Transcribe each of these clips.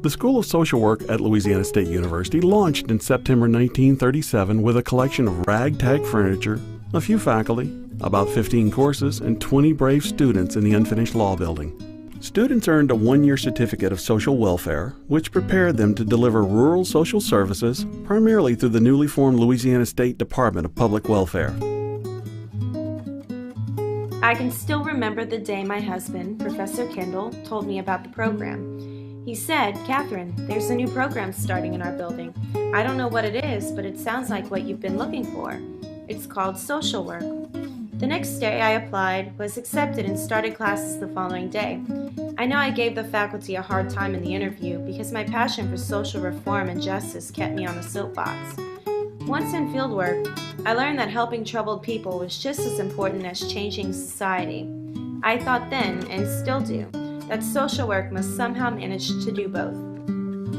The School of Social Work at Louisiana State University launched in September 1937 with a collection of ragtag furniture, a few faculty, about 15 courses, and 20 brave students in the unfinished law building. Students earned a one-year certificate of social welfare, which prepared them to deliver rural social services, primarily through the newly formed Louisiana State Department of Public Welfare. I can still remember the day my husband, Professor Kendall, told me about the program. He said, "Catherine, there's a new program starting in our building. I don't know what it is, but it sounds like what you've been looking for. It's called social work." The next day I applied, was accepted, and started classes the following day. I know I gave the faculty a hard time in the interview because my passion for social reform and justice kept me on the soapbox. Once in fieldwork, I learned that helping troubled people was just as important as changing society. I thought then, and still do, that social work must somehow manage to do both.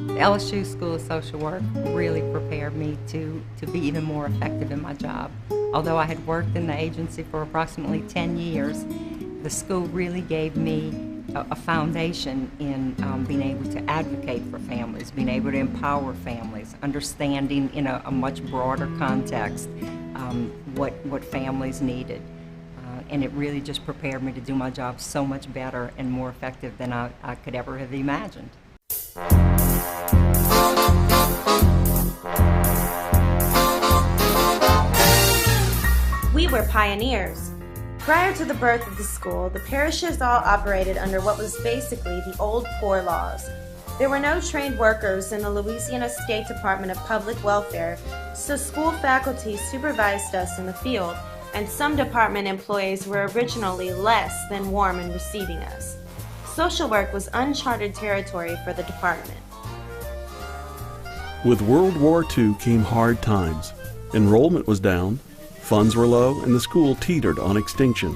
The LSU School of Social Work really prepared me to be even more effective in my job. Although I had worked in the agency for approximately 10 years, the school really gave me a foundation in being able to advocate for families, being able to empower families, understanding in a much broader context what families needed. And it really just prepared me to do my job so much better and more effective than I could ever have imagined. We were pioneers. Prior to the birth of the school, the parishes all operated under what was basically the old poor laws. There were no trained workers in the Louisiana State Department of Public Welfare, so school faculty supervised us in the field, and some department employees were originally less than warm in receiving us. Social work was uncharted territory for the department. With World War II came hard times. Enrollment was down, funds were low, and the school teetered on extinction.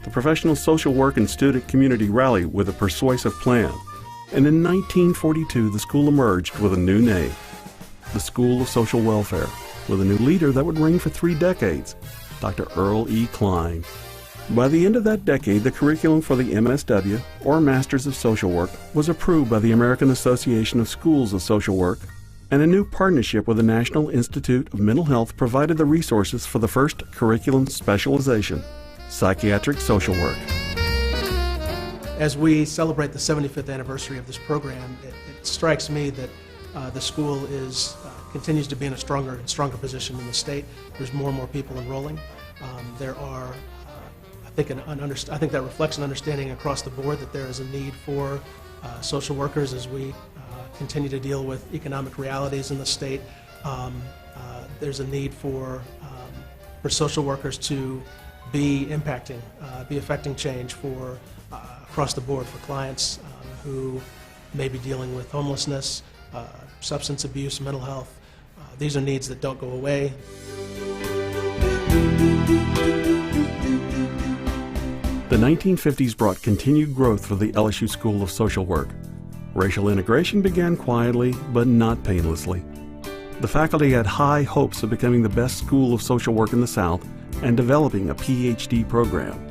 The professional social work and student community rallied with a persuasive plan, and in 1942 the school emerged with a new name, the School of Social Welfare, with a new leader that would reign for 3 decades, Dr. Earl E. Klein. By the end of that decade, the curriculum for the MSW, or Masters of Social Work, was approved by the American Association of Schools of Social Work, and a new partnership with the National Institute of Mental Health provided the resources for the first curriculum specialization, psychiatric social work. As we celebrate the 75th anniversary of this program, it strikes me that the school continues to be in a stronger and stronger position in the state. There's more and more people enrolling. There are, I think that reflects an understanding across the board that there is a need for social workers as we continue to deal with economic realities in the state. There's a need for social workers to be impacting, be affecting change for across the board for clients who may be dealing with homelessness, substance abuse, mental health. These are needs that don't go away. The 1950s brought continued growth for the LSU School of Social Work. Racial integration began quietly, but not painlessly. The faculty had high hopes of becoming the best school of social work in the South and developing a PhD program.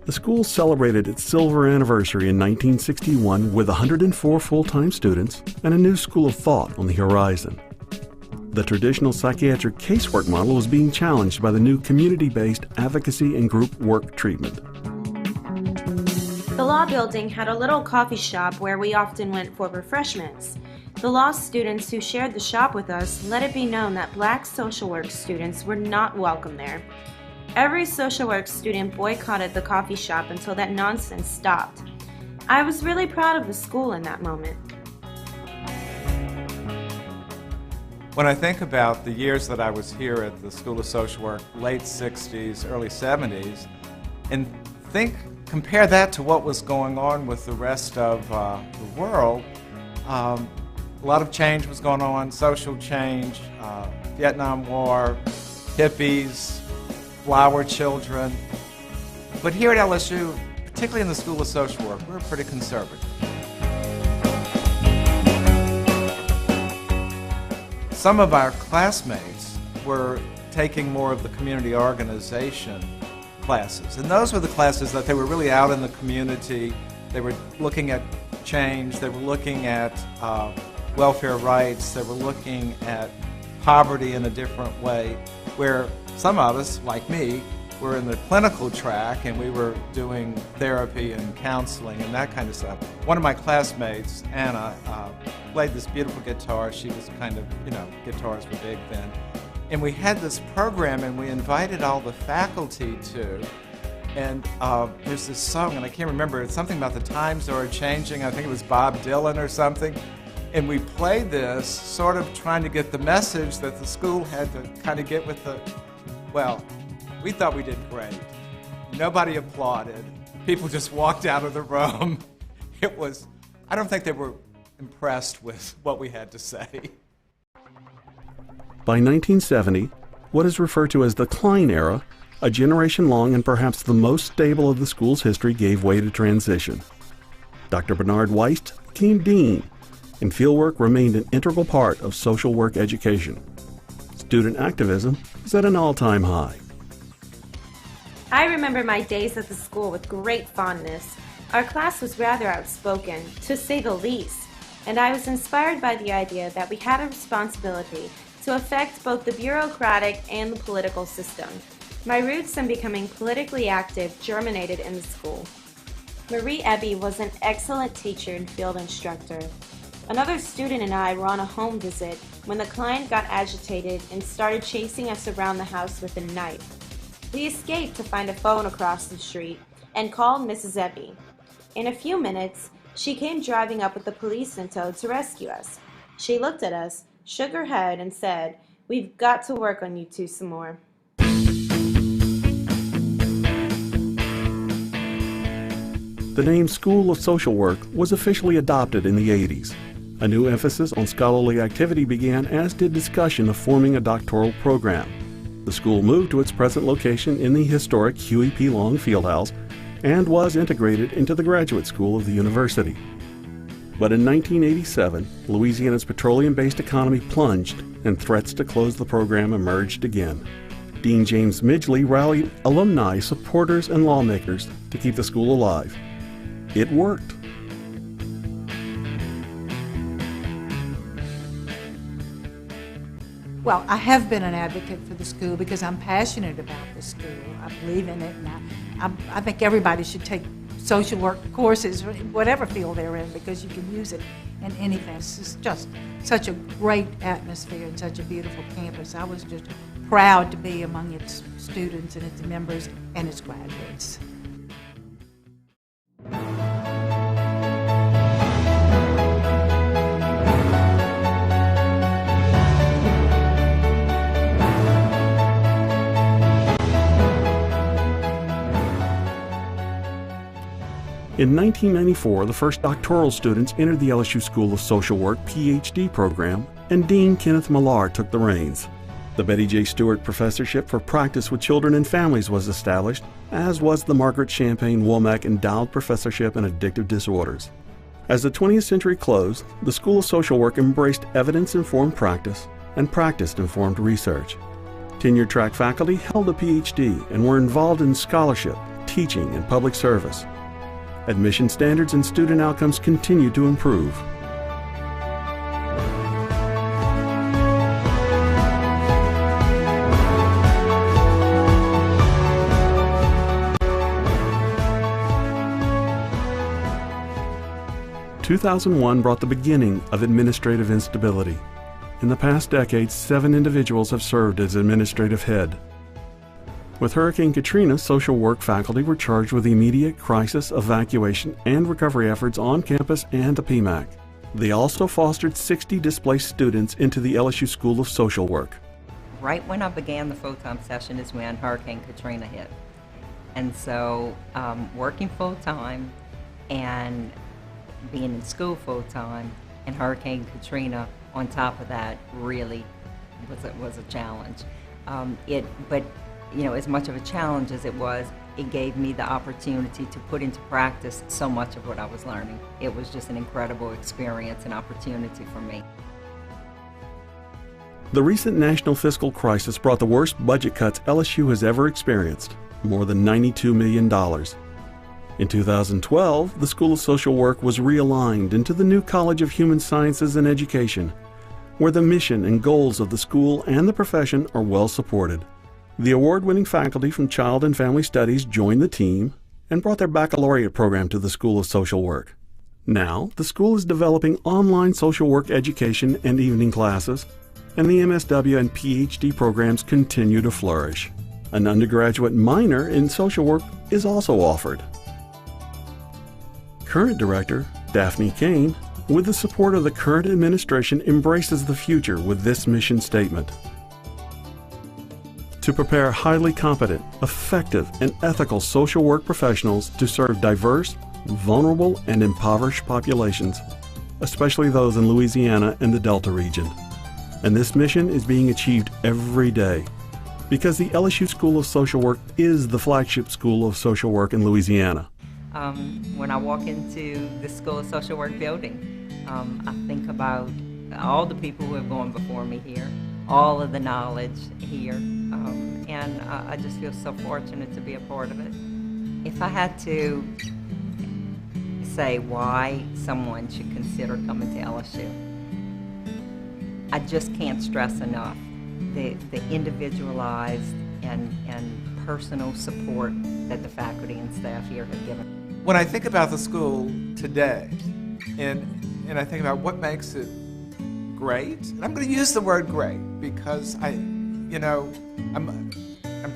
The school celebrated its silver anniversary in 1961 with 104 full-time students and a new school of thought on the horizon. The traditional psychiatric casework model was being challenged by the new community-based advocacy and group work treatment. The law building had a little coffee shop where we often went for refreshments. The law students who shared the shop with us let it be known that black social work students were not welcome there. Every social work student boycotted the coffee shop until that nonsense stopped. I was really proud of the school in that moment. When I think about the years that I was here at the School of Social Work, late 60s, early 70s, and compare that to what was going on with the rest of the world, a lot of change was going on, social change, Vietnam War, hippies, flower children. But here at LSU, particularly in the School of Social Work, we're pretty conservative. Some of our classmates were taking more of the community organization classes, and those were the classes that they were really out in the community. They were looking at change, they were looking at welfare rights, they were looking at poverty in a different way, where some of us, like me, were in the clinical track and we were doing therapy and counseling and that kind of stuff. One of my classmates, Anna, played this beautiful guitar. She was kind of, guitars were big then. And we had this program and we invited all the faculty to, and there's this song, and I can't remember, it's something about the times are changing. I think it was Bob Dylan or something. And we played this sort of trying to get the message that the school had to kind of get with the, well, we thought we did great. Nobody applauded. People just walked out of the room. It was, I don't think they were impressed with what we had to say. By 1970, what is referred to as the Klein era, a generation-long and perhaps the most stable of the school's history, gave way to transition. Dr. Bernard Weist became dean, and fieldwork remained an integral part of social work education. Student activism is at an all-time high. I remember my days at the school with great fondness. Our class was rather outspoken, to say the least, and I was inspired by the idea that we had a responsibility to affect both the bureaucratic and the political system. My roots in becoming politically active germinated in the school. Marie Ebby was an excellent teacher and field instructor. Another student and I were on a home visit when the client got agitated and started chasing us around the house with a knife. We escaped to find a phone across the street and called Mrs. Ebby. In a few minutes, she came driving up with the police in tow to rescue us. She looked at us, shook her head, and said, "We've got to work on you two some more." The name School of Social Work was officially adopted in the 80s. A new emphasis on scholarly activity began, as did discussion of forming a doctoral program. The school moved to its present location in the historic Huey P. Long Fieldhouse and was integrated into the graduate school of the university. But in 1987, Louisiana's petroleum-based economy plunged and threats to close the program emerged again. Dean James Midgley rallied alumni, supporters, and lawmakers to keep the school alive. It worked. Well, I have been an advocate for the school because I'm passionate about the school. I believe in it, and I think everybody should take social work courses, whatever field they're in, because you can use it in anything. It's just such a great atmosphere and such a beautiful campus. I was just proud to be among its students and its members and its graduates. In 1994, the first doctoral students entered the LSU School of Social Work PhD program, and Dean Kenneth Millar took the reins. The Betty J. Stewart Professorship for Practice with Children and Families was established, as was the Margaret Champagne Womack Endowed Professorship in Addictive Disorders. As the 20th century closed, the School of Social Work embraced evidence-informed practice and practice-informed research. Tenure-track faculty held a PhD and were involved in scholarship, teaching, and public service. Admission standards and student outcomes continue to improve. 2001 brought the beginning of administrative instability. In the past decade, 7 individuals have served as administrative head. With Hurricane Katrina, social work faculty were charged with immediate crisis, evacuation, and recovery efforts on campus and the PMAC. They also fostered 60 displaced students into the LSU School of Social Work. Right when I began the full-time session is when Hurricane Katrina hit. And so working full-time and being in school full-time and Hurricane Katrina on top of that really was a challenge. But you know, as much of a challenge as it was, it gave me the opportunity to put into practice so much of what I was learning. It was just an incredible experience and opportunity for me. The recent national fiscal crisis brought the worst budget cuts LSU has ever experienced, more than $92 million. In 2012, the School of Social Work was realigned into the new College of Human Sciences and Education, where the mission and goals of the school and the profession are well supported. The award-winning faculty from Child and Family Studies joined the team and brought their baccalaureate program to the School of Social Work. Now, the school is developing online social work education and evening classes, and the MSW and PhD programs continue to flourish. An undergraduate minor in social work is also offered. Current Director, Daphne Kane, with the support of the current administration, embraces the future with this mission statement: to prepare highly competent, effective, and ethical social work professionals to serve diverse, vulnerable, and impoverished populations, especially those in Louisiana and the Delta region. And this mission is being achieved every day because the LSU School of Social Work is the flagship school of social work in Louisiana. When I walk into the School of Social Work building, I think about all the people who have gone before me here, all of the knowledge here, and I just feel so fortunate to be a part of it. If I had to say why someone should consider coming to LSU, I just can't stress enough the individualized and personal support that the faculty and staff here have given. When I think about the school today, and I think about what makes it great, and I'm going to use the word great because I'm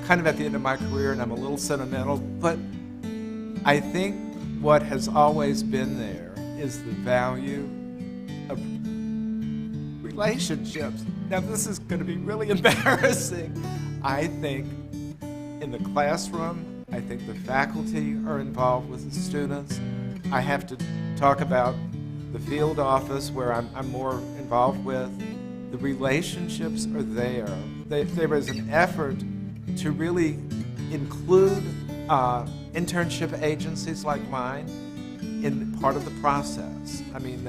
kind of at the end of my career and I'm a little sentimental, but I think what has always been there is the value of relationships. Now this is going to be really embarrassing. I think in the classroom, I think the faculty are involved with the students. I have to talk about the field office where I'm more involved with. The relationships are there. There is an effort to really include internship agencies like mine in part of the process. I mean,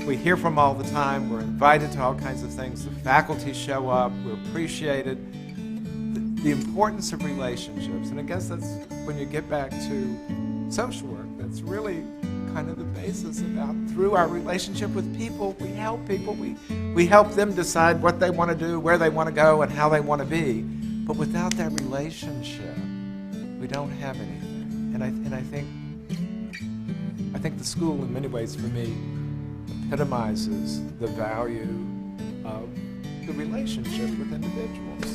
we hear from all the time, we're invited to all kinds of things, the faculty show up, we're appreciated. The importance of relationships, and I guess that's when you get back to social work, that's really kind of the basis about, through our relationship with people, we help people, we help them decide what they want to do, where they want to go, and how they want to be. But without that relationship, we don't have anything. And I think the school, in many ways, for me, epitomizes the value of the relationship with individuals.